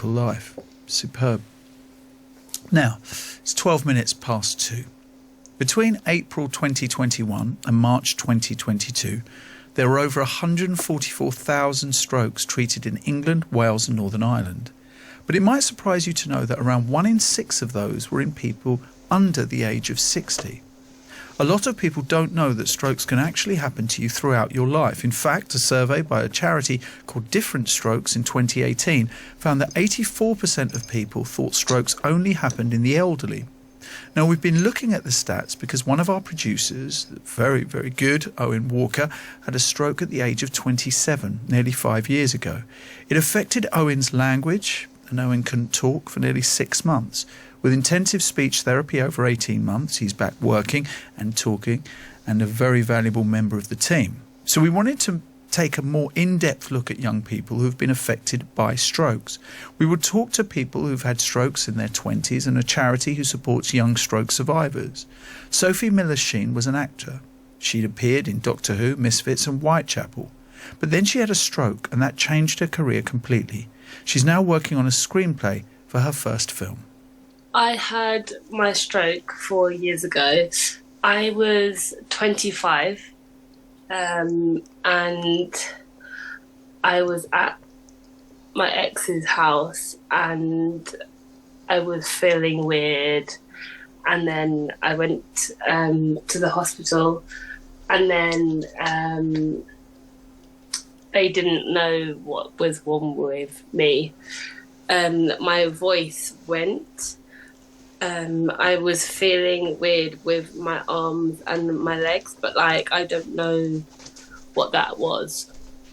medical life. Superb. Now, it's 12 minutes past 2. Between April 2021 and March 2022, there were over 144,000 strokes treated in England, Wales and Northern Ireland. But it might surprise you to know that around 1 in 6 of those were in people under the age of 60. A lot of people don't know that strokes can actually happen to you throughout your life. In fact, a survey by a charity called Different Strokes in 2018 found that 84% of people thought strokes only happened in the elderly. Now, we've been looking at the stats because one of our producers, very, very good, Owen Walker, had a stroke at the age of 27, nearly 5 years ago. It affected Owen's language, and Owen couldn't talk for nearly 6 months. With intensive speech therapy over 18 months, he's back working and talking and a very valuable member of the team. So we wanted to take a more in-depth look at young people who have been affected by strokes. We would talk to people who've had strokes in their 20s and a charity who supports young stroke survivors. Sophie Miller-Sheen was an actor. She'd appeared in Doctor Who, Misfits and Whitechapel. But then she had a stroke and that changed her career completely. She's now working on a screenplay for her first film. I had my stroke 4 years ago. I was 25. And I was at my ex's house and I was feeling weird, and then I went to the hospital, and then they didn't know what was wrong with me. My voice went. I was feeling weird with my arms and my legs, but I don't know what that was.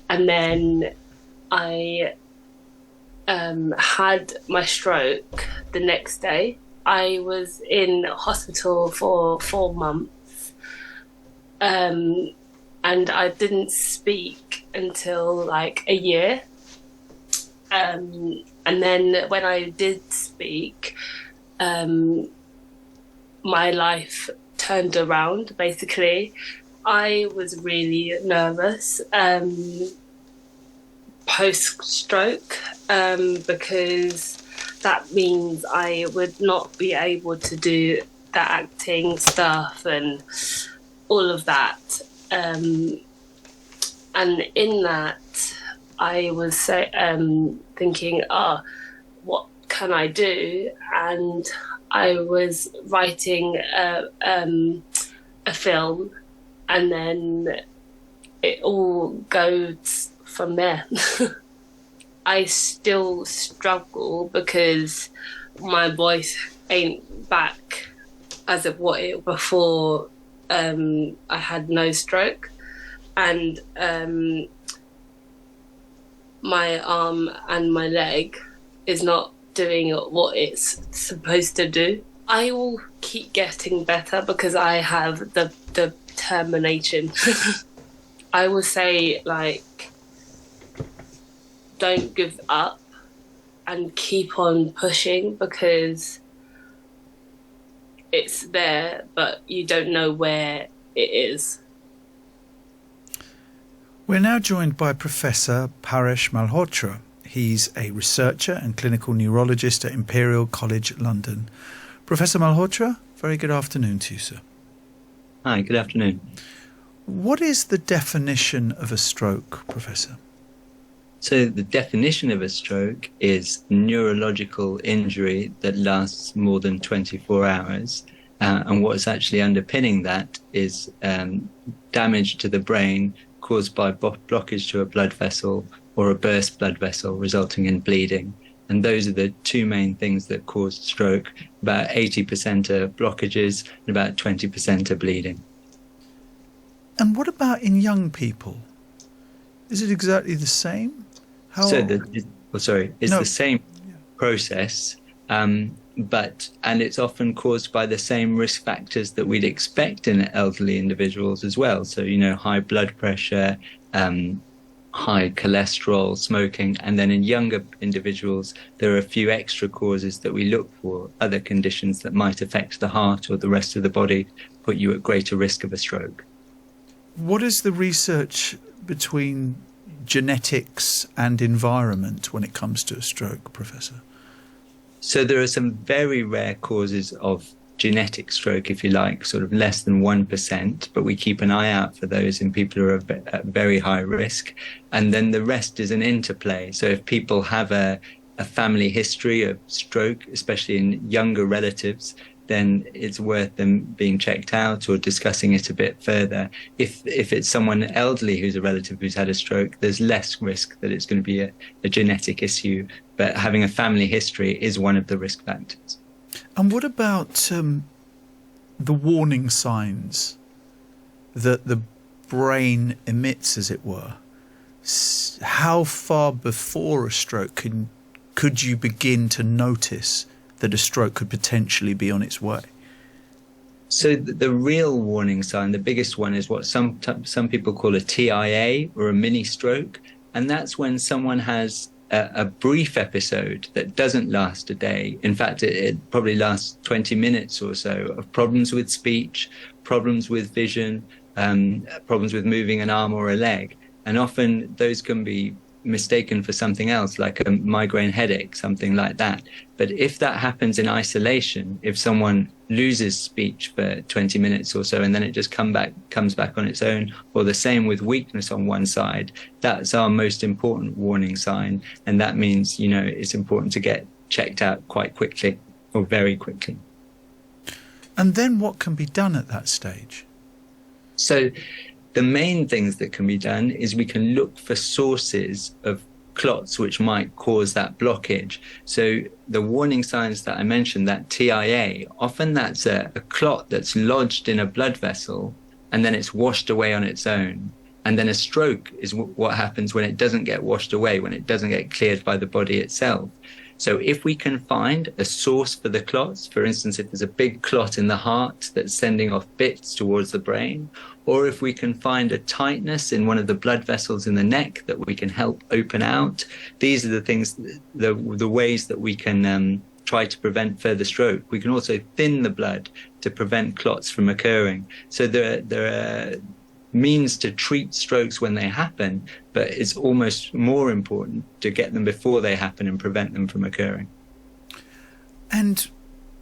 And then I had my stroke the next day. I was in hospital for 4 months, and I didn't speak until a year. And then when I did speak, my life turned around, basically. I was really nervous post-stroke because that means I would not be able to do the acting stuff and all of that. And in that, I was thinking, what can I do? And I was writing a film, and then it all goes from there. I still struggle because my voice ain't back as of what it before I had no stroke, and my arm and my leg is not doing what it's supposed to do. I will keep getting better because I have the determination. I will say, don't give up and keep on pushing, because it's there, but you don't know where it is. We're now joined by Professor Paresh Malhotra. He's a researcher and clinical neurologist at Imperial College London. Professor Malhotra, very good afternoon to you, sir. Hi, good afternoon. What is the definition of a stroke, Professor? So the definition of a stroke is neurological injury that lasts more than 24 hours. And what's actually underpinning that is damage to the brain caused by blockage to a blood vessel or a burst blood vessel resulting in bleeding. And those are the two main things that cause stroke. About 80% are blockages and about 20% are bleeding. And what about in young people? Is it exactly the same? The same process, and it's often caused by the same risk factors that we'd expect in elderly individuals as well. So, high blood pressure, high cholesterol, smoking, and then in younger individuals, there are a few extra causes that we look for, other conditions that might affect the heart or the rest of the body, put you at greater risk of a stroke. What is the research between genetics and environment when it comes to a stroke, Professor? So there are some very rare causes of genetic stroke, if you like, sort of less than 1%, but we keep an eye out for those in people who are at very high risk. And then the rest is an interplay. So if people have a family history of stroke, especially in younger relatives, then it's worth them being checked out or discussing it a bit further. If it's someone elderly who's a relative who's had a stroke, there's less risk that it's going to be a genetic issue. But having a family history is one of the risk factors. And what about the warning signs that the brain emits, as it were? How far before a stroke could you begin to notice that a stroke could potentially be on its way? So the real warning sign, the biggest one, is what some people call a TIA, or a mini stroke. And that's when someone has a brief episode that doesn't last a day. In fact, it probably lasts 20 minutes or so, of problems with speech, problems with vision, problems with moving an arm or a leg. And often those can be mistaken for something else, like a migraine headache, something like that. But if that happens in isolation, if someone loses speech for 20 minutes or so and then it just comes back on its own, or the same with weakness on one side, that's our most important warning sign. And that means, it's important to get checked out quite quickly, or very quickly. And then what can be done at that stage? So the main things that can be done is we can look for sources of clots which might cause that blockage. So the warning signs that I mentioned, that TIA, often that's a clot that's lodged in a blood vessel and then it's washed away on its own. And then a stroke is what happens when it doesn't get washed away, when it doesn't get cleared by the body itself. So if we can find a source for the clots, for instance, if there's a big clot in the heart that's sending off bits towards the brain, or if we can find a tightness in one of the blood vessels in the neck that we can help open out, these are the things, the ways that we can try to prevent further stroke. We can also thin the blood to prevent clots from occurring. So there are means to treat strokes when they happen, but it's almost more important to get them before they happen and prevent them from occurring. And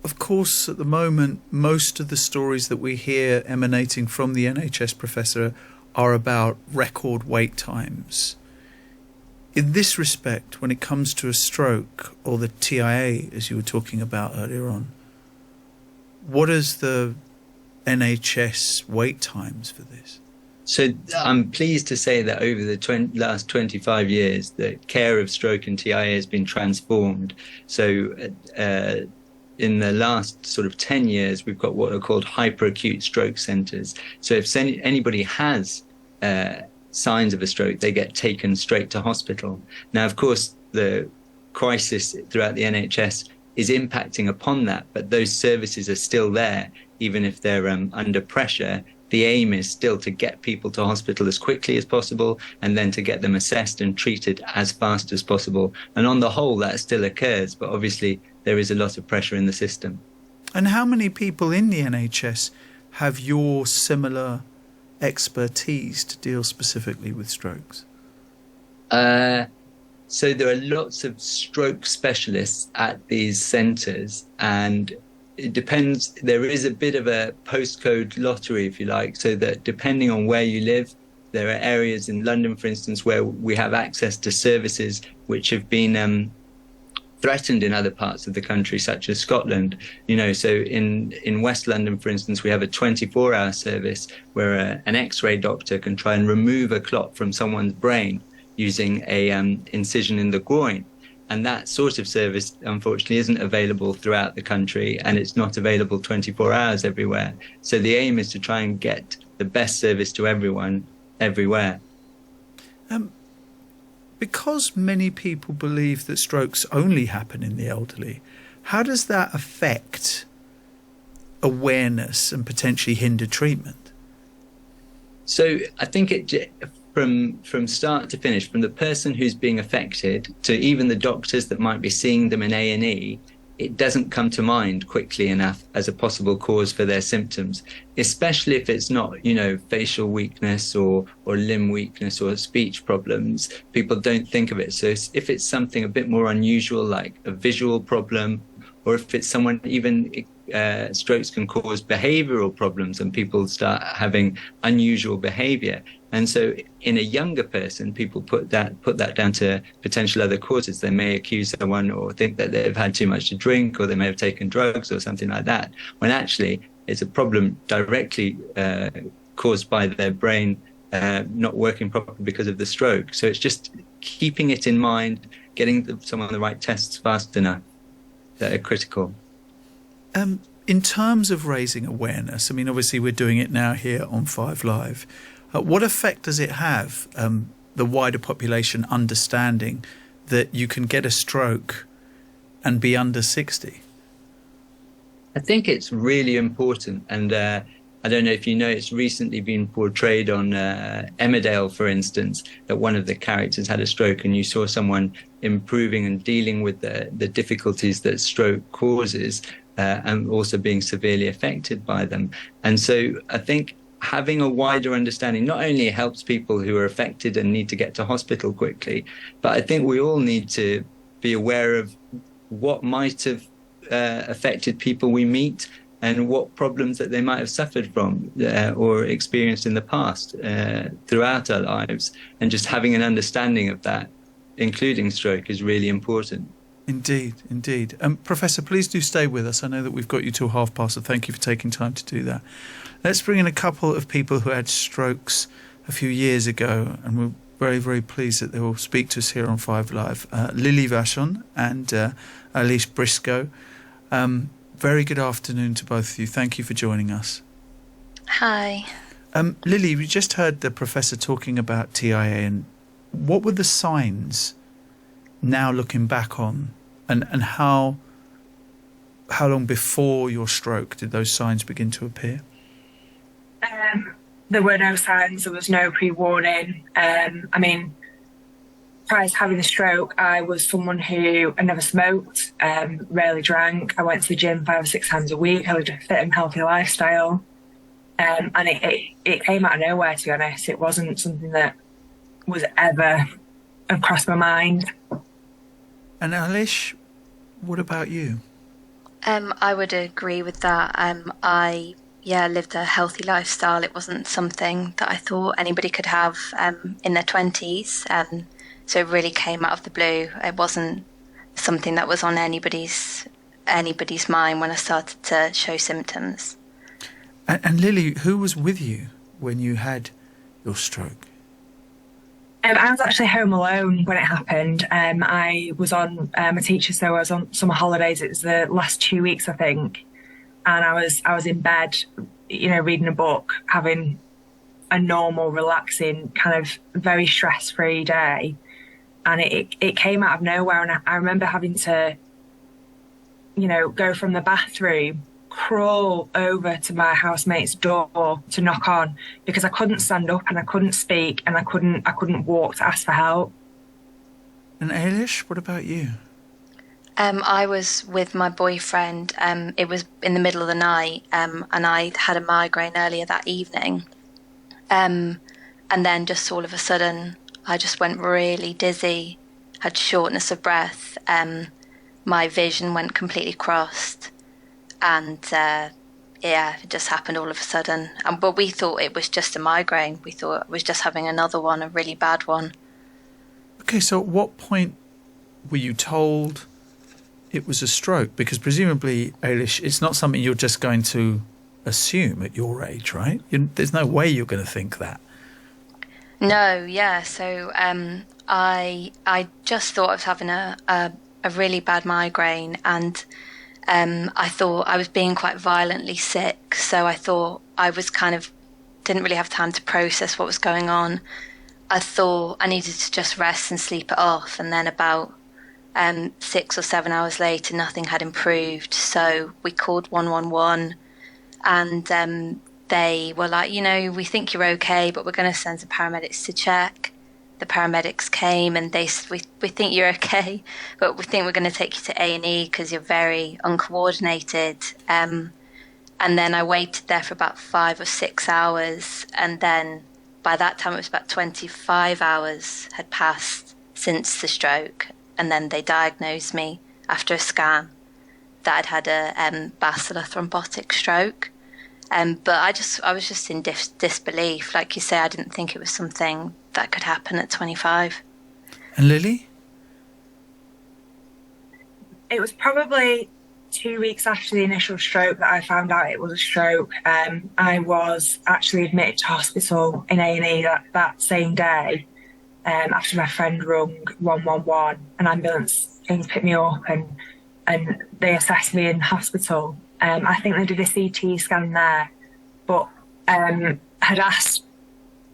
of course, at the moment, most of the stories that we hear emanating from the NHS, Professor, are about record wait times. In this respect, when it comes to a stroke, or the TIA, as you were talking about earlier on, what is the NHS wait times for this? So I'm pleased to say that over the last 25 years, the care of stroke and TIA has been transformed. So in the last sort of 10 years, we've got what are called hyperacute stroke centres. So if anybody has signs of a stroke, they get taken straight to hospital. Now, of course, the crisis throughout the NHS is impacting upon that, but those services are still there, even if they're under pressure. The aim is still to get people to hospital as quickly as possible, and then to get them assessed and treated as fast as possible. And on the whole, that still occurs, but obviously there is a lot of pressure in the system. And how many people in the NHS have your similar expertise to deal specifically with strokes? So there are lots of stroke specialists at these centres, and it depends. There is a bit of a postcode lottery, if you like, so that depending on where you live, there are areas in London, for instance, where we have access to services which have been threatened in other parts of the country, such as Scotland. So in West London, for instance, we have a 24-hour service where an X-ray doctor can try and remove a clot from someone's brain using a incision in the groin. And that sort of service, unfortunately, isn't available throughout the country, and it's not available 24 hours everywhere. So the aim is to try and get the best service to everyone, everywhere. Because many people believe that strokes only happen in the elderly, how does that affect awareness and potentially hinder treatment? So I think from start to finish, from the person who's being affected to even the doctors that might be seeing them in A&E, it doesn't come to mind quickly enough as a possible cause for their symptoms, especially if it's not, facial weakness or limb weakness or speech problems. People don't think of it. So if it's something a bit more unusual, like a visual problem, or if it's someone, even strokes can cause behavioral problems and people start having unusual behavior. And so in a younger person, people put that down to potential other causes. They may accuse someone or think that they've had too much to drink, or they may have taken drugs or something like that, when actually it's a problem directly caused by their brain not working properly because of the stroke. So it's just keeping it in mind, getting someone the right tests fast enough that are critical. In terms of raising awareness, I mean, obviously we're doing it now here on 5 Live. What effect does it have, the wider population understanding that you can get a stroke and be under 60? I think it's really important. And I don't know if you know, it's recently been portrayed on Emmerdale, for instance, that one of the characters had a stroke, and you saw someone improving and dealing with the difficulties that stroke causes, and also being severely affected by them. And so I think having a wider understanding not only helps people who are affected and need to get to hospital quickly, but I think we all need to be aware of what might have affected people we meet and what problems that they might have suffered from or experienced in the past throughout our lives. And just having an understanding of that, including stroke, is really important. Indeed, indeed. Professor, please do stay with us. I know that we've got you till past, so thank you for taking time to do that. Let's bring in a couple of people who had strokes a few years ago, and we're very, very pleased that they will speak to us here on 5 Live. Lily Vachon and Alice Briscoe. Very good afternoon to both of you. Thank you for joining us. Hi. Lily, we just heard the professor talking about TIA, and what were the signs now looking back on, and how long before your stroke did those signs begin to appear? There were no signs. There was no pre-warning. I mean, prior to having the stroke, I was someone who I never smoked, rarely drank. I went to the gym 5 or 6 times a week. I lived a fit and healthy lifestyle. And it came out of nowhere, to be honest. It wasn't something that was ever across my mind. And Alish, what about you? I would agree with that. I lived a healthy lifestyle. It wasn't something that I thought anybody could have in their 20s. So it really came out of the blue. It wasn't something that was on anybody's mind when I started to show symptoms. And Lily, who was with you when you had your stroke? I was actually home alone when it happened. I was on a teacher, so I was on summer holidays. It was the last 2 weeks, I think. And I was in bed, reading a book, having a normal, relaxing, kind of very stress-free day. And it came out of nowhere. And I remember having to, go from the bathroom, crawl over to my housemate's door to knock on, because I couldn't stand up and I couldn't speak and I couldn't walk to ask for help. And Ailish, what about you? I was with my boyfriend. It was in the middle of the night, and I had a migraine earlier that evening. And then just all of a sudden, I just went really dizzy, had shortness of breath. My vision went completely crossed. And it just happened all of a sudden. But we thought it was just a migraine. We thought it was just having another one, a really bad one. Okay, so at what point were you told it was a stroke? Because presumably, Ailish, it's not something you're just going to assume at your age, right? There's no way you're going to think that. No, yeah. So I just thought I was having a really bad migraine, and I thought I was being quite violently sick, so I thought I was didn't really have time to process what was going on. I thought I needed to just rest and sleep it off, and then about 6 or 7 hours later, nothing had improved. So we called 111, and they were like, we think you're okay, but we're going to send some paramedics to check. the paramedics came and they said, we think you're okay, but we think we're going to take you to A&E because you're very uncoordinated. And then I waited there for about 5 or 6 hours. And then by that time, it was about 25 hours had passed since the stroke. And then they diagnosed me after a scan that I'd had a basilar thrombotic stroke. But I was just in disbelief. Like you say, I didn't think it was something that could happen at 25. And Lily? It was probably 2 weeks after the initial stroke that I found out it was a stroke. I was actually admitted to hospital in A&E that same day after my friend rung 111. An ambulance came to pick me up and they assessed me in hospital. I think they did a CT scan there, but had asked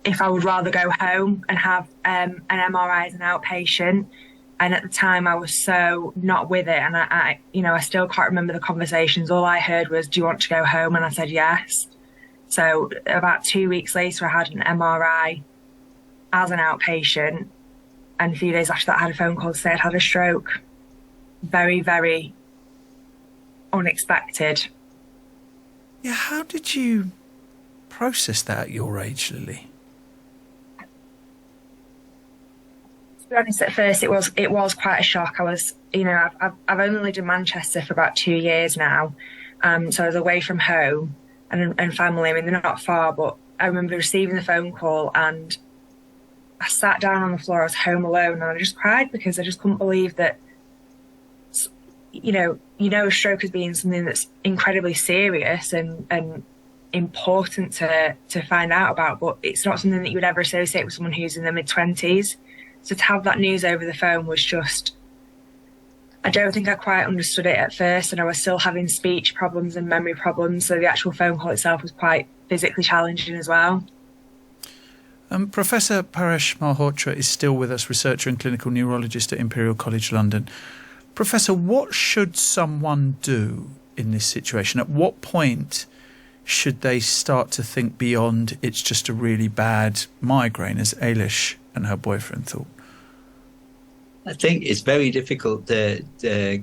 if I would rather go home and have an MRI as an outpatient. And at the time I was so not with it. And I still can't remember the conversations. All I heard was, do you want to go home? And I said, yes. So about 2 weeks later, I had an MRI as an outpatient. And a few days after that, I had a phone call to say I'd had a stroke. Very, very unexpected. Yeah, how did you process that at your age, Lily? To be honest, at first it was quite a shock. I was, I've only lived in Manchester for about 2 years now, so I was away from home and family. I mean, they're not far, but I remember receiving the phone call and I sat down on the floor. I was home alone and I just cried because I just couldn't believe that. A stroke as being something that's incredibly serious and important to find out about, but it's not something that you would ever associate with someone who's in their mid-20s. So to have that news over the phone was just, I don't think I quite understood it at first, and I was still having speech problems and memory problems, so the actual phone call itself was quite physically challenging as well. Professor Paresh Malhotra is still with us, researcher and clinical neurologist at Imperial College London. Professor, what should someone do in this situation? At what point should they start to think beyond it's just a really bad migraine, as Ailish and her boyfriend thought? I think it's very difficult to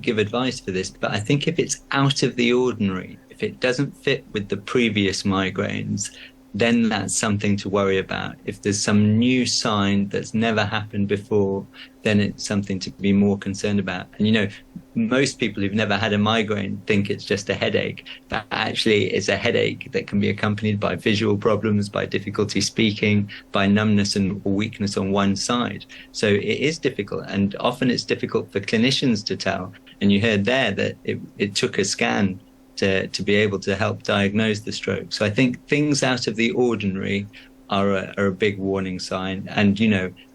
give advice for this, but I think if it's out of the ordinary, if it doesn't fit with the previous migraines, then that's something to worry about. If there's some new sign that's never happened before, then it's something to be more concerned about. And, most people who've never had a migraine think it's just a headache, but actually it's a headache that can be accompanied by visual problems, by difficulty speaking, by numbness and weakness on one side. So it is difficult, and often it's difficult for clinicians to tell. And you heard there that it took a scan to be able to help diagnose the stroke. So I think things out of the ordinary are a big warning sign. And,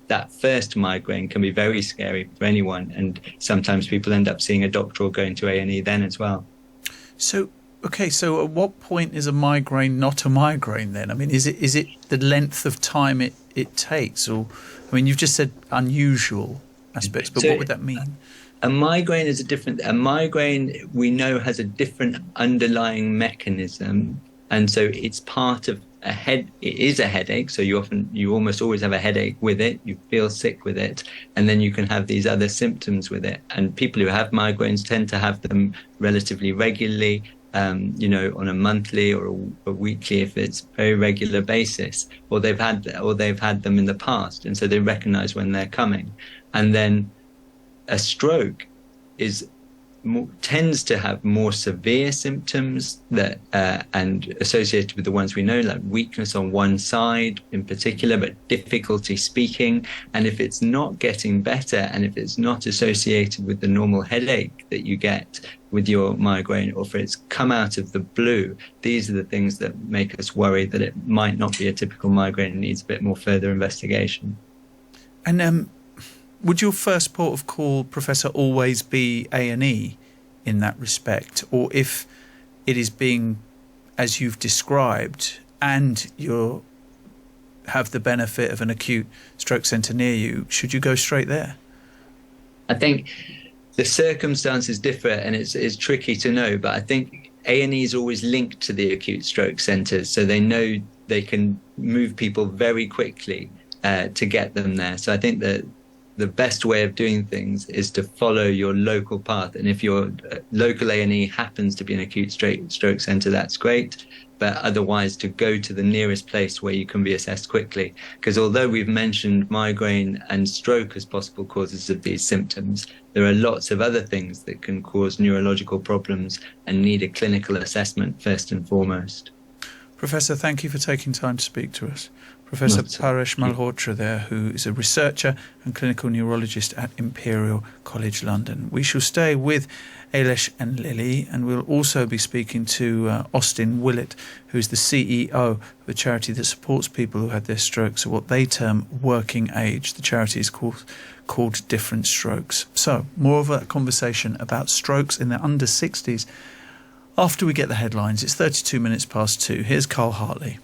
that first migraine can be very scary for anyone. And sometimes people end up seeing a doctor or going to A&E then as well. So at what point is a migraine not a migraine then? I mean, is it the length of time it takes? Or, you've just said unusual aspects, but what would that mean? A migraine we know has a different underlying mechanism, and so it's part of it is a headache. So you almost always have a headache with it. You feel sick with it, and then you can have these other symptoms with it. And people who have migraines tend to have them relatively regularly, on a monthly or a weekly, if it's a very regular basis, or they've had them in the past, and so they recognize when they're coming. And then a stroke tends to have more severe symptoms that and associated with the ones we know, like weakness on one side in particular, but difficulty speaking. And if it's not getting better, and if it's not associated with the normal headache that you get with your migraine, or if it's come out of the blue, these are the things that make us worry that it might not be a typical migraine and needs a bit more further investigation. And would your first port of call, Professor, always be A&E in that respect? Or if it is being, as you've described, and you have the benefit of an acute stroke centre near you, should you go straight there? I think the circumstances differ, and it's tricky to know, but I think A&E is always linked to the acute stroke centres, so they know they can move people very quickly to get them there. So I think that the best way of doing things is to follow your local path. And if your local A&E happens to be an acute stroke centre, that's great. But otherwise, to go to the nearest place where you can be assessed quickly. Because although we've mentioned migraine and stroke as possible causes of these symptoms, there are lots of other things that can cause neurological problems and need a clinical assessment first and foremost. Professor, thank you for taking time to speak to us. Professor Paresh Malhotra there, who is a researcher and clinical neurologist at Imperial College London. We shall stay with Ailesh and Lily, and we'll also be speaking to Austin Willett, who is the CEO of a charity that supports people who had their strokes at what they term working age. The charity is called Different Strokes. So, more of a conversation about strokes in their under 60s after we get the headlines. It's 32 minutes past 2. Here's Carl Hartley.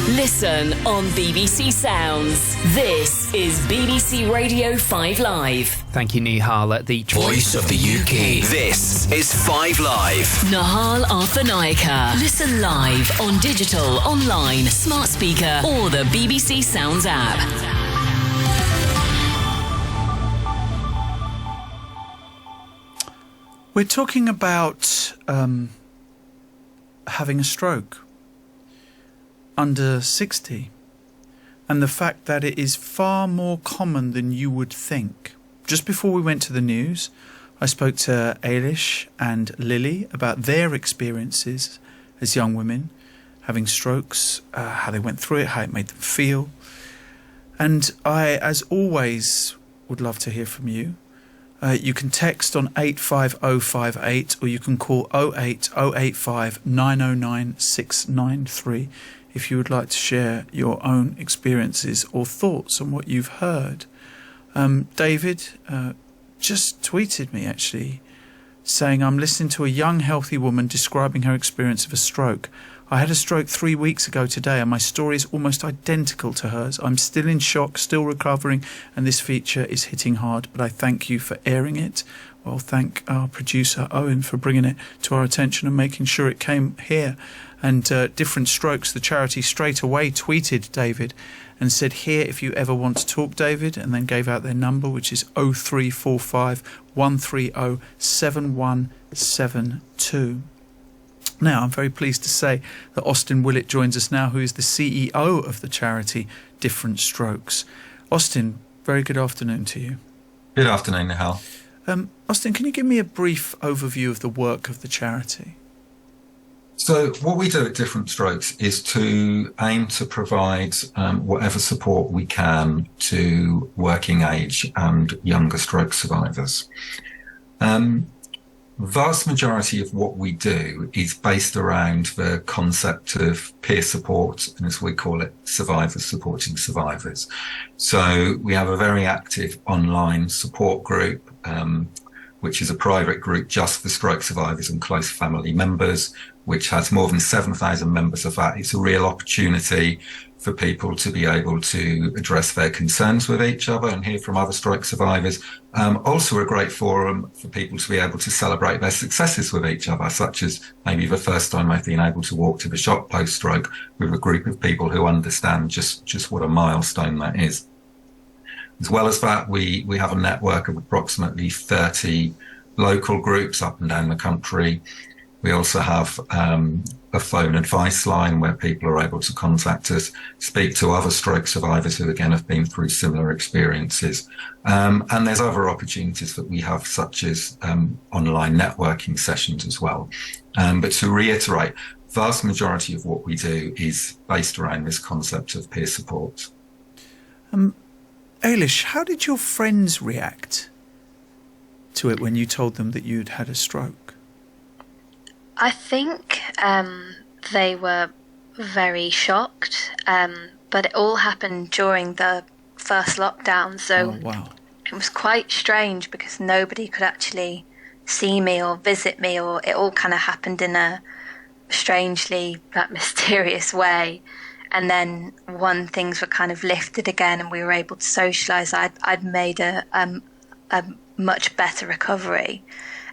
Listen on BBC Sounds. This is BBC Radio 5 Live. Thank you, Nihal. The Voice of the UK. This is 5 Live. Nahal Arthanaika. Listen live on digital, online, smart speaker, or the BBC Sounds app. We're talking about having a stroke under 60, and the fact that it is far more common than you would think. Just before we went to the news, I spoke to Ailesh and Lily about their experiences as young women having strokes, how they went through it, how it made them feel. And I, as always, would love to hear from you. You can text on 85058, or you can call 08085 909 693 if you would like to share your own experiences or thoughts on what you've heard. David just tweeted me, actually, saying, I'm listening to a young, healthy woman describing her experience of a stroke. I had a stroke 3 weeks ago today, and my story is almost identical to hers. I'm still in shock, still recovering, and this feature is hitting hard, but I thank you for airing it. Well, thank our producer, Owen, for bringing it to our attention and making sure it came here. And Different Strokes, the charity, straight away tweeted David and said, here, if you ever want to talk, David, and then gave out their number, which is 0345 130 7172. Now, I'm very pleased to say that Austin Willett joins us now, who is the CEO of the charity Different Strokes. Austin, very good afternoon to you. Good afternoon, Nihal. Austin, can you give me a brief overview of the work of the charity? So what we do at Different Strokes is to aim to provide whatever support we can to working age and younger stroke survivors. Vast majority of what we do is based around the concept of peer support, and as we call it, survivors supporting survivors. So we have a very active online support group, which is a private group just for stroke survivors and close family members, which has more than 7,000 members of that. It's a real opportunity for people to be able to address their concerns with each other and hear from other stroke survivors. Also a great forum for people to be able to celebrate their successes with each other, such as maybe the first time they've been able to walk to the shop post-stroke with a group of people who understand just what a milestone that is. As well as that, we have a network of approximately 30 local groups up and down the country. We also have a phone advice line where people are able to contact us, speak to other stroke survivors who, again, have been through similar experiences. And there's other opportunities that we have, such as online networking sessions as well. But to reiterate, vast majority of what we do is based around this concept of peer support. Ailesh, how did your friends react to it when you told them that you'd had a stroke? I think they were very shocked, but it all happened during the first lockdown, so wow. It was quite strange because nobody could actually see me or visit me, or it all kind of happened in a strangely mysterious way. And then when things were kind of lifted again and we were able to socialise, I'd made a much better recovery.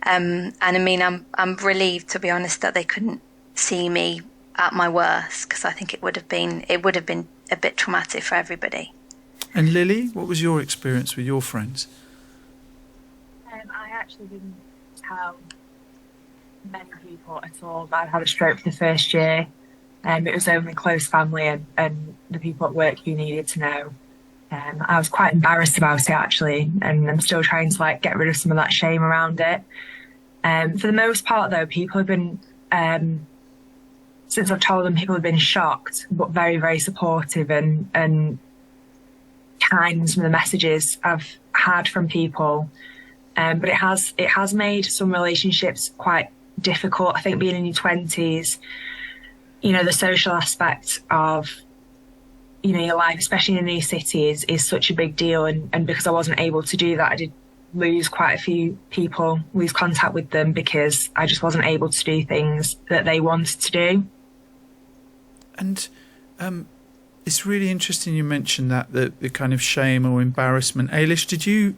And I mean, I'm relieved, to be honest, that they couldn't see me at my worst, because I think it would have been a bit traumatic for everybody. And Lily, what was your experience with your friends? I actually didn't tell many people at all that I'd had a stroke for the first year. It was only close family and the people at work who needed to know. I was quite embarrassed about it actually, and I'm still trying to like get rid of some of that shame around it. For the most part though, people have been, since I've told them, people have been shocked, but very, very supportive and kind in some of the messages I've had from people. But it has made some relationships quite difficult. I think being in your 20s, you know, the social aspect of, you know, your life, especially in a new city, is such a big deal. And because I wasn't able to do that, I did lose quite a few people, lose contact with them because I just wasn't able to do things that they wanted to do. And it's really interesting you mentioned that, the kind of shame or embarrassment. Ailish, did you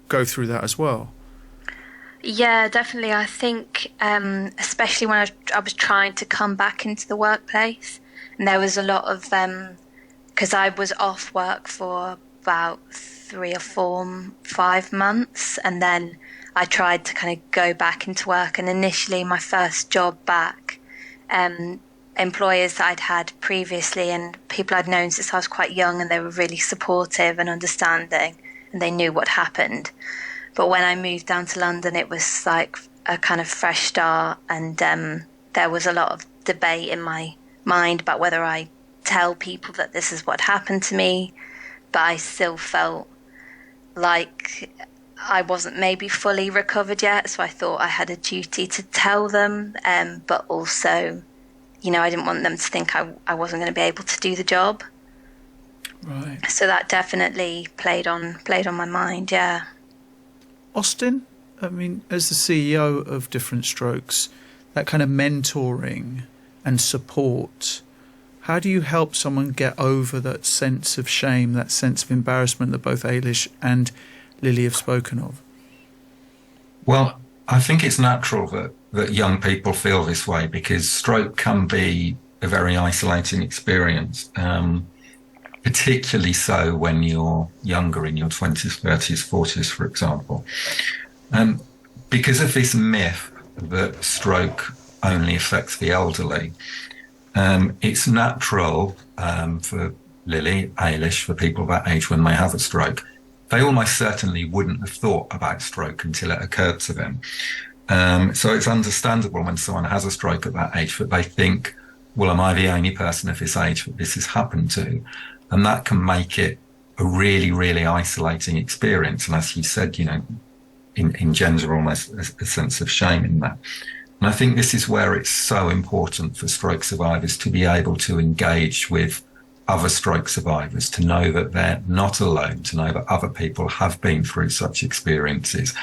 go through that as well? Yeah, definitely. I think especially when I was trying to come back into the workplace, and there was a lot of because I was off work for about 3 or 5 months, and then I tried to kind of go back into work. And initially, my first job back, employers that I'd had previously and people I'd known since I was quite young, and they were really supportive and understanding, and they knew what happened. But when I moved down to London, it was like a kind of fresh start, and there was a lot of debate in my mind about whether I tell people that this is what happened to me, but I still felt like I wasn't maybe fully recovered yet, so I thought I had a duty to tell them, but also, you know, I didn't want them to think I wasn't going to be able to do the job. Right. So that definitely played on my mind, yeah. Austin, I mean, as the CEO of Different Strokes, that kind of mentoring and support, how do you help someone get over that sense of shame, that sense of embarrassment that both Ailish and Lily have spoken of? Well, I think it's natural that young people feel this way because stroke can be a very isolating experience, particularly so when you're younger, in your 20s, 30s, 40s, for example. Because of this myth that stroke only affects the elderly, it's natural for Lily, Ailish, for people that age when they have a stroke, they almost certainly wouldn't have thought about stroke until it occurred to them. So it's understandable when someone has a stroke at that age that they think, well, am I the only person of this age that this has happened to? And that can make it a really, really isolating experience. And as you said, you know, engender almost a sense of shame in that. And I think this is where it's so important for stroke survivors to be able to engage with other stroke survivors, to know that they're not alone, to know that other people have been through such experiences,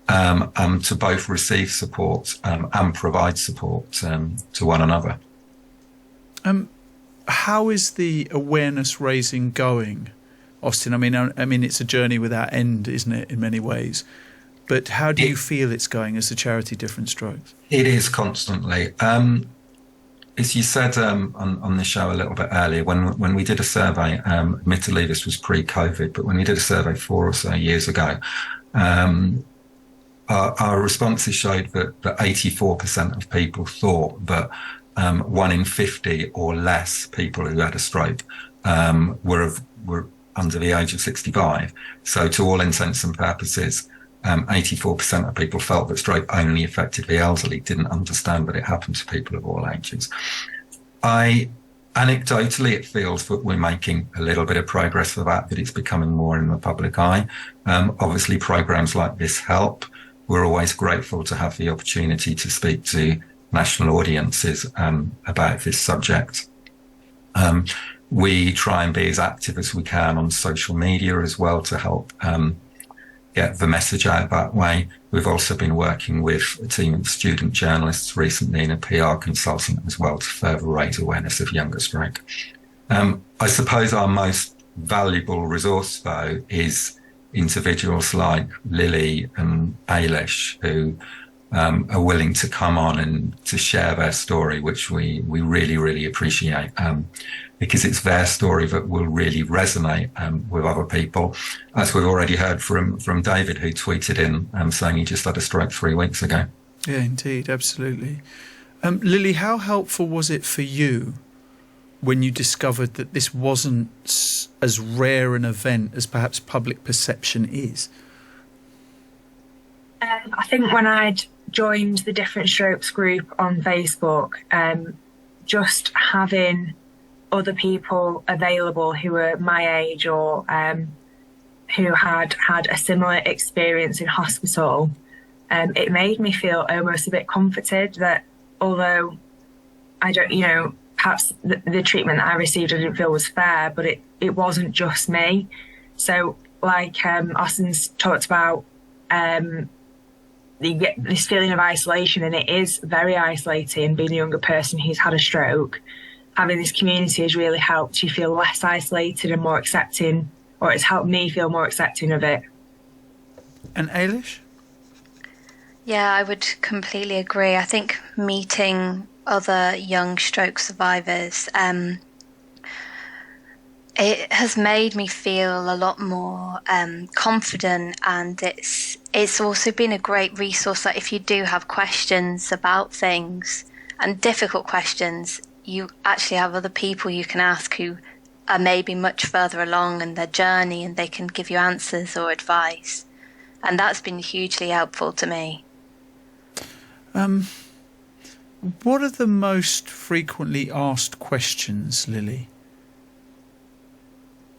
to both receive support and provide support to one another. How is the awareness raising going, Austin? I mean, it's a journey without end, isn't it, in many ways? But how do you feel it's going as a charity, Different Strokes? It is constantly. As you said on the show a little bit earlier, when we did a survey, admittedly this was pre-COVID, but when we did a survey 4 or so years ago, our responses showed that 84% of people thought that 1 in 50 or less people who had a stroke were under the age of 65. So to all intents and purposes, 84% of people felt that stroke only affected the elderly, didn't understand that it happened to people of all ages. Anecdotally, it feels that we're making a little bit of progress for that it's becoming more in the public eye. Obviously, programs like this help. We're always grateful to have the opportunity to speak to national audiences about this subject. We try and be as active as we can on social media as well to help get the message out that way. We've also been working with a team of student journalists recently and a PR consultant as well to further raise awareness of younger stroke. I suppose our most valuable resource, though, is individuals like Lily and Ailish who are willing to come on and to share their story, which we really, really appreciate. because it's their story that will really resonate with other people. As we've already heard from David, who tweeted in saying he just had a stroke 3 weeks ago. Yeah, indeed, absolutely. Lily, how helpful was it for you when you discovered that this wasn't as rare an event as perhaps public perception is? I think when I'd joined the Different Strokes group on Facebook, just having other people available who were my age or who had a similar experience in hospital, it made me feel almost a bit comforted that although I don't, perhaps the treatment that I received I didn't feel was fair, but it wasn't just me. So like Austin's talked about, you get this feeling of isolation, and it is very isolating being a younger person who's had a stroke. Having this community has really helped you feel less isolated and more accepting, or it's helped me feel more accepting of it. And Ailish? Yeah, I would completely agree. I think meeting other young stroke survivors, it has made me feel a lot more confident, and it's also been a great resource that if you do have questions about things and difficult questions, you actually have other people you can ask who are maybe much further along in their journey, and they can give you answers or advice. And that's been hugely helpful to me. What are the most frequently asked questions, Lily?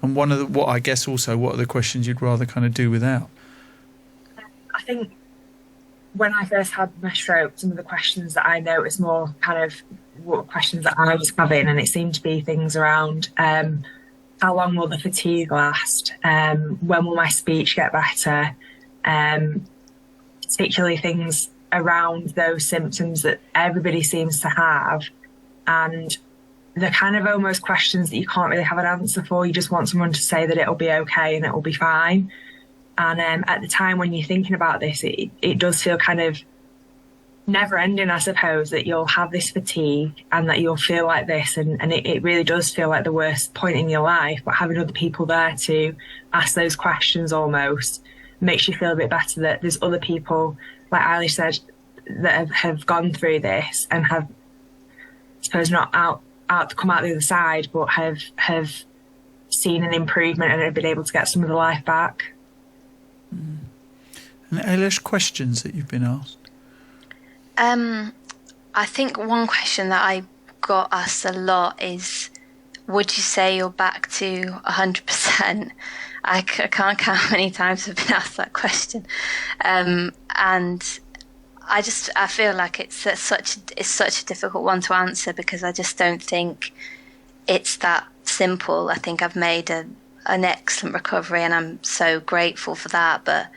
And what are the questions you'd rather kind of do without? I think when I first had my stroke, some of the questions that I noticed more kind of what questions that I was having, and it seemed to be things around how long will the fatigue last? When will my speech get better? Particularly things around those symptoms that everybody seems to have, and the kind of almost questions that you can't really have an answer for. You just want someone to say that it'll be okay and it'll be fine. And at the time when you're thinking about this, it does feel kind of never ending, I suppose, that you'll have this fatigue and that you'll feel like this. And it really does feel like the worst point in your life. But having other people there to ask those questions almost makes you feel a bit better that there's other people, like Eilish said, that have gone through this and have, I suppose, not come out the other side, but have seen an improvement and have been able to get some of the life back. And Ailish, questions that you've been asked? I think one question that I got asked a lot is, would you say you're back to 100%? I can't count how many times I've been asked that question. And I feel like it's such a difficult one to answer, because I just don't think it's that simple. I think I've made an excellent recovery, and I'm so grateful for that. But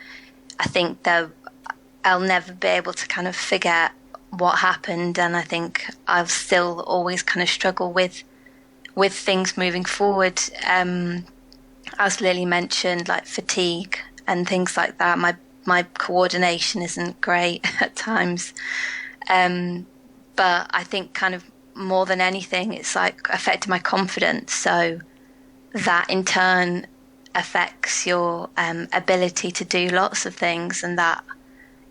I think that I'll never be able to kind of figure out what happened, and I think I'll still always kind of struggle with things moving forward. As Lily mentioned, like fatigue and things like that. My coordination isn't great at times. But I think kind of more than anything, it's like affected my confidence. So that in turn affects your ability to do lots of things. And that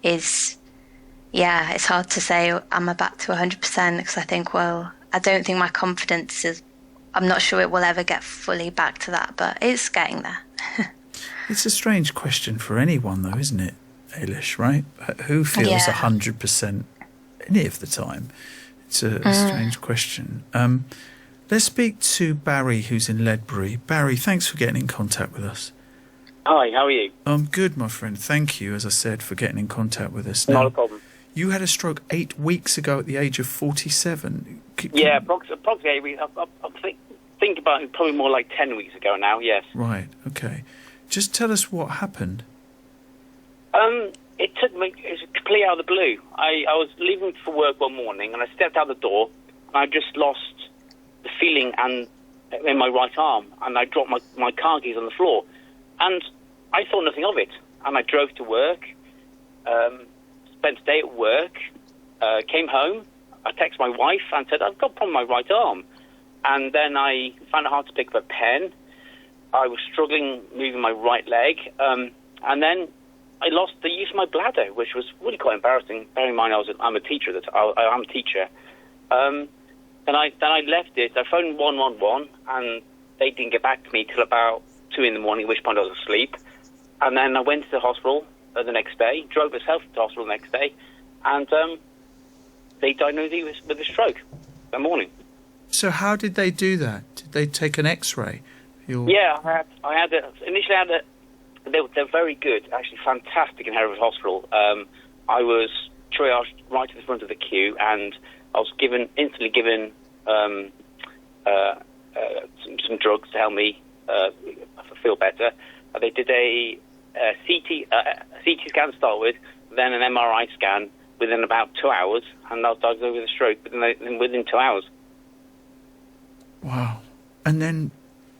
is, it's hard to say am I back to 100%, because I think, I don't think my confidence is, I'm not sure it will ever get fully back to that, but it's getting there. It's a strange question for anyone, though, isn't it, Ailish, right? Who feels 100% any of the time? It's a strange question. Let's speak to Barry, who's in Ledbury. Barry, thanks for getting in contact with us. Hi, how are you? I'm good, my friend. Thank you, as I said, for getting in contact with us. Not a problem. You had a stroke 8 weeks ago at the age of 47. Yeah, approximately 8 weeks. I think about it, probably more like 10 weeks ago now, yes. Right, okay. Just tell us what happened. It took me, it was completely out of the blue. I was leaving for work one morning, and I stepped out the door, and I just lost the feeling in my right arm, and I dropped my car keys on the floor. And I thought nothing of it. And I drove to work, spent the day at work, came home. I texted my wife and said, I've got a problem with my right arm. and then I found it hard to pick up a pen. I was struggling moving my right leg, and then I lost the use of my bladder, which was really quite embarrassing. Bearing in mind I'm a teacher. I'm a teacher. Then I left it. I phoned 111, and they didn't get back to me till about 2 a.m, at which point I was asleep. And then I went to the hospital the next day, drove myself to the hospital the next day, and they diagnosed me with a stroke that morning. So how did they do that? Did they take an X-ray? Yeah, initially I had a. They're very good, actually fantastic in Hereford Hospital. I was triaged right to the front of the queue, and I was instantly given some drugs to help me feel better. They did a CT scan to start with, then an MRI scan within about 2 hours, and I was diagnosed with a stroke within 2 hours. Wow. And then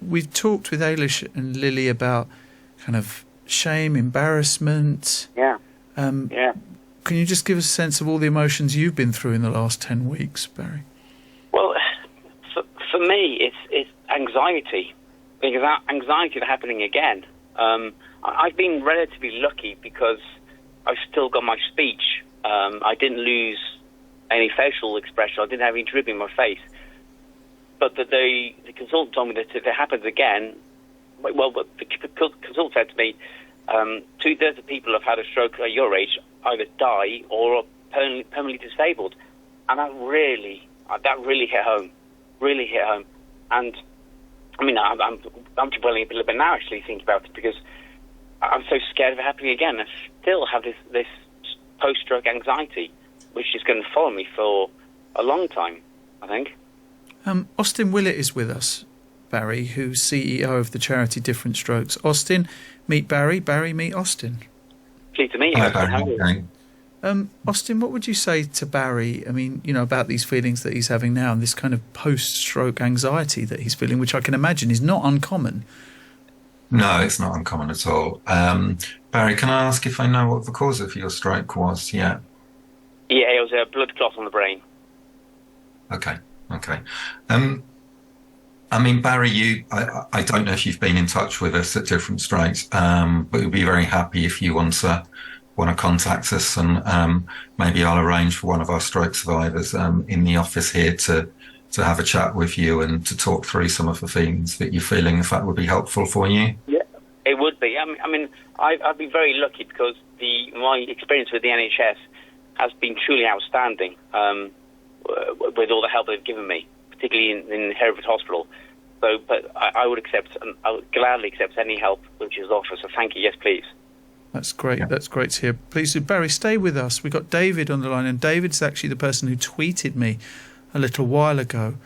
we've talked with Ailish and Lily about kind of shame, embarrassment. Yeah. Yeah. Can you just give us a sense of all the emotions you've been through in the last 10 weeks, Barry? Well, for me, it's anxiety. Because that anxiety is happening again. I've been relatively lucky because I've still got my speech. I didn't lose any facial expression. I didn't have any dripping in my face. But the consultant told me that if it happens again, the consultant said to me, 2/3 of people have had a stroke at your age either die or are permanently disabled. And that really hit home. Really hit home. And I mean, I'm dwelling a little bit now, actually, thinking about it, because I'm so scared of it happening again. I still have this post-stroke anxiety, which is going to follow me for a long time, I think. Austin Willett is with us, Barry, who's CEO of the charity Different Strokes. Austin, meet Barry. Barry, meet Austin. Pleased to meet you. Hi, Barry. Austin, what would you say to Barry, I mean, about these feelings that he's having now and this kind of post-stroke anxiety that he's feeling, which I can imagine is not uncommon? No, it's not uncommon at all. Barry, can I ask if I know what the cause of your stroke was yet? Yeah, it was a blood clot on the brain. Okay. I mean, Barry, I don't know if you've been in touch with us at Different Strokes, but we'd be very happy if you want to contact us, and maybe I'll arrange for one of our stroke survivors in the office here to have a chat with you and to talk through some of the things that you're feeling, if that would be helpful for you. Yeah, it would be. I mean, I've been very lucky because my experience with the NHS has been truly outstanding with all the help they've given me, particularly in Hereford Hospital. So, but I would gladly accept any help which is offered. So thank you. Yes, please. That's great. Yeah. That's great to hear. Please, Barry, stay with us. We've got David on the line, and David's actually the person who tweeted me a little while ago.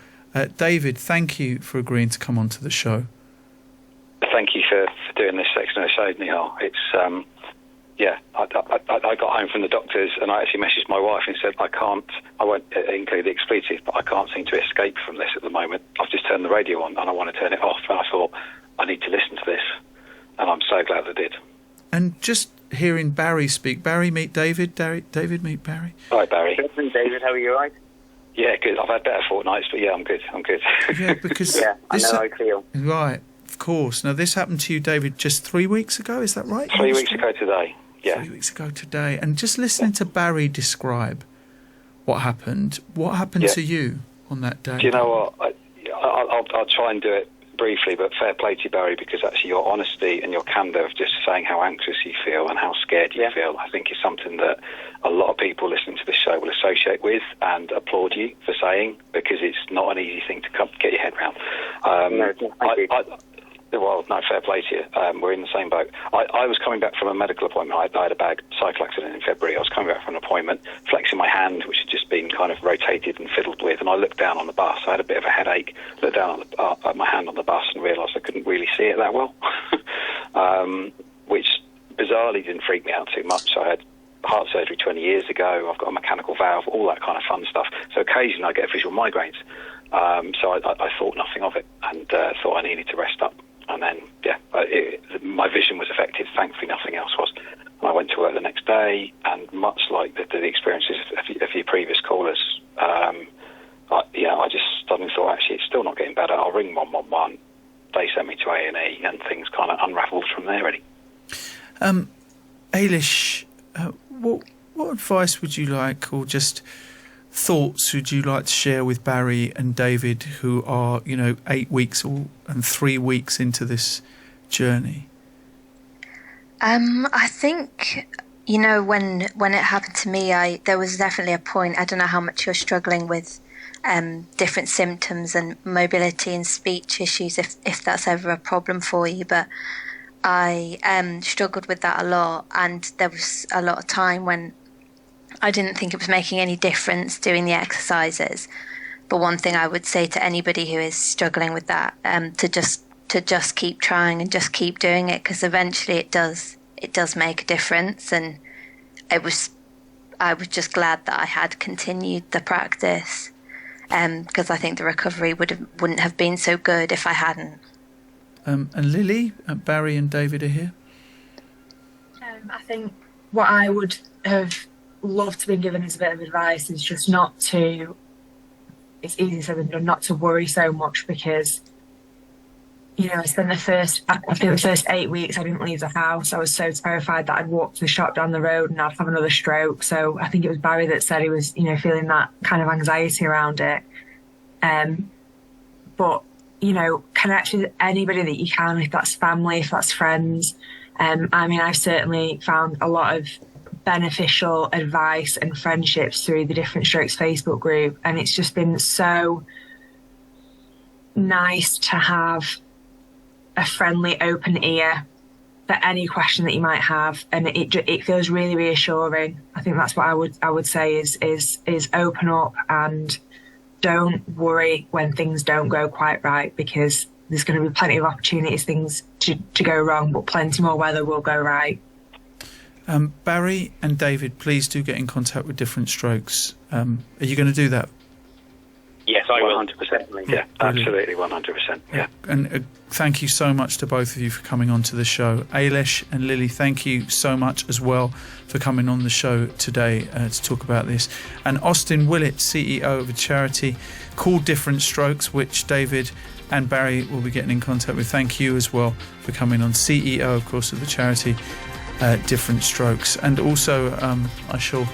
David, thank you for agreeing to come onto the show. Thank you for doing this excellent show, Nihal. It's, I got home from the doctors and I actually messaged my wife and said, I won't include the expletive, but I can't seem to escape from this at the moment. I've just turned the radio on and I want to turn it off. And I thought, I need to listen to this. And I'm so glad I did. And just hearing Barry speak. Barry, meet David. David, meet Barry. Hi, Barry. David, how are you, all right? Yeah, good. I've had better fortnights, but yeah, I'm good. Yeah, because I know how I feel. Right, of course. Now, this happened to you, David, just 3 weeks ago. Is that right? 3 weeks ago today. Yeah. 3 weeks ago today. And just listening to Barry describe what happened to you on that day? Do you know what? I'll try and do it briefly, but fair play to you, Barry, because actually your honesty and your candour of just saying how anxious you feel and how scared you feel, I think is something that a lot of people listening to this show will associate with and applaud you for saying, because it's not an easy thing to get your head around. Well, no, fair play to you. We're in the same boat. I was coming back from a medical appointment. I had a bad cycle accident in February. I was coming back from an appointment, flexing my hand, which had just been kind of rotated and fiddled with, and I looked down on the bus. I had a bit of a headache, looked down at my hand on the bus and realised I couldn't really see it that well, which bizarrely didn't freak me out too much. I had heart surgery 20 years ago. I've got a mechanical valve, all that kind of fun stuff. So occasionally I get visual migraines. So I thought nothing of it and thought I needed to rest up. And then, my vision was affected. Thankfully, nothing else was. And I went to work the next day, and much like the experiences of your previous callers, I just suddenly thought, actually, it's still not getting ring 111. They sent me to A&E, and things kind of unravelled from there, really. Ailish, what advice would you like, or just thoughts would you like to share with Barry and David, who are 8 weeks and 3 weeks into this journey? I think when it happened to me, there was definitely a point. I don't know how much you're struggling with different symptoms and mobility and speech issues, if that's ever a problem for you, but I struggled with that a lot, and there was a lot of time when I didn't think it was making any difference doing the exercises. But one thing I would say to anybody who is struggling with that, to just keep trying and just keep doing it, because eventually it does make a difference. And I was just glad that I had continued the practice, because I think the recovery wouldn't have been so good if I hadn't. And Lily, Barry and David are here. I think what I would have loved to be given as a bit of advice is just not to, it's easy said than done, not to worry so much, because I spent the first 8 weeks I didn't leave the house. I was so terrified that I'd walk to the shop down the road and I'd have another stroke. So I think it was Barry that said he was feeling that kind of anxiety around it. But connect with anybody that you can, if that's family, if that's friends. I've certainly found a lot of beneficial advice and friendships through the Different Strokes Facebook group, and it's just been so nice to have a friendly, open ear for any question that you might have, and it feels really reassuring. I think that's what I would say is open up and don't worry when things don't go quite right, because there's going to be plenty of opportunities things to go wrong, but plenty more where they will go right. Barry and David, please do get in contact with Different Strokes. Are you going to do that? Yes, I will. 100%. Yeah, absolutely, 100%. Yeah. And thank you so much to both of you for coming on to the show. Ailish and Lily, thank you so much as well for coming on the show today to talk about this. And Austin Willett, CEO of a charity called Different Strokes, which David and Barry will be getting in contact with. Thank you as well for coming on. CEO, of course, of the charity Different Strokes. And also I shall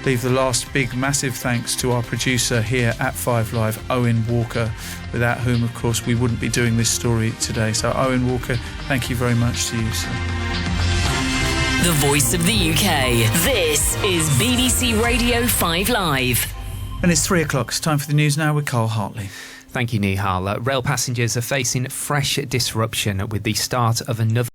leave the last big massive thanks to our producer here at 5 Live, Owen Walker, without whom of course we wouldn't be doing this story today. So Owen Walker, thank you very much to you, sir. The voice of the UK. This is BBC Radio 5 Live. And it's 3 o'clock. It's time for the news now with Carl Hartley. Thank you, Nihal. Rail passengers are facing fresh disruption with the start of another